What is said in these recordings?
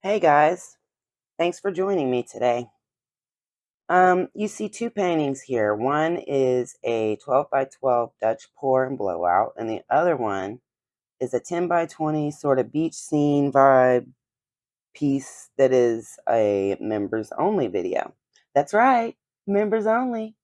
Hey guys, thanks for joining me today. You see two paintings here. One is a 12 by 12 Dutch pour and blowout, and the other one is a 10 by 20 sort of beach scene vibe piece that is a members only video. That's right, members only.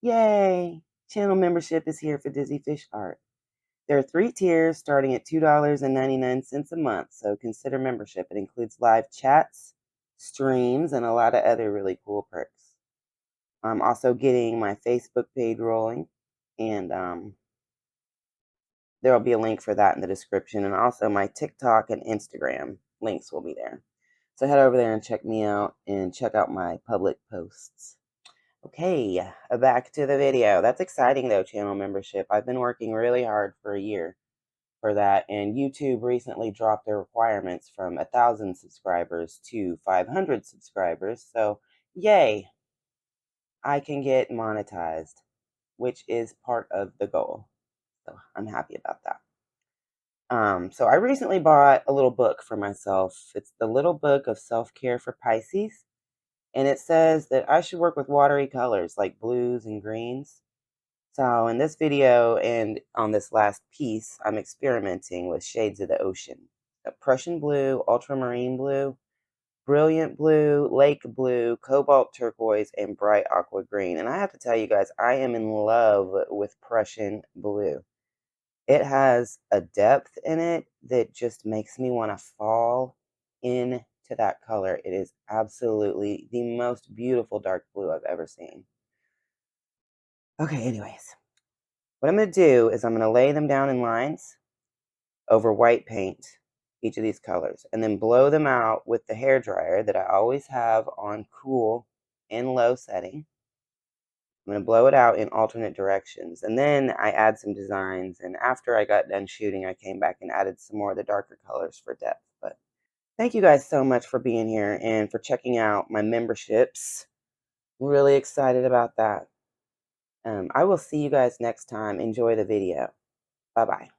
Yay! Channel membership is here for Dizzy Fish Art. There are 3 tiers starting at $2.99 a month, so consider membership. It includes live chats, streams, and a lot of other really cool perks. I'm also getting my Facebook page rolling, and there will be a link for that in the description, and also my TikTok and Instagram links will be there. So head over there and check me out, and check out my public posts. Okay, back to the video. That's exciting though, channel membership. I've been working really hard for a year for that, and YouTube recently dropped their requirements from 1,000 subscribers to 500 subscribers, so yay, I can get monetized, which is part of the goal, so I'm happy about that. So I recently bought a little book for myself. It's the Little Book of Self-Care for Pisces, and it says that I should work with watery colors like blues and greens. So in this video and on this last piece, I'm experimenting with shades of the ocean. Prussian blue, ultramarine blue, brilliant blue, lake blue, cobalt turquoise, and bright aqua green. And I have to tell you guys, I am in love with Prussian blue. It has a depth in it that just makes me want to fall into that color. It is absolutely the most beautiful dark blue I've ever seen. Okay, anyways. What I'm going to do is I'm going to lay them down in lines over white paint, each of these colors, and then blow them out with the hairdryer that I always have on cool and low setting. I'm going to blow it out in alternate directions, and then I add some designs, and after I got done shooting, I came back and added some more of the darker colors for depth. But thank you guys so much for being here and for checking out my memberships. I'm really excited about that. I will see you guys next time. Enjoy the video. Bye-bye.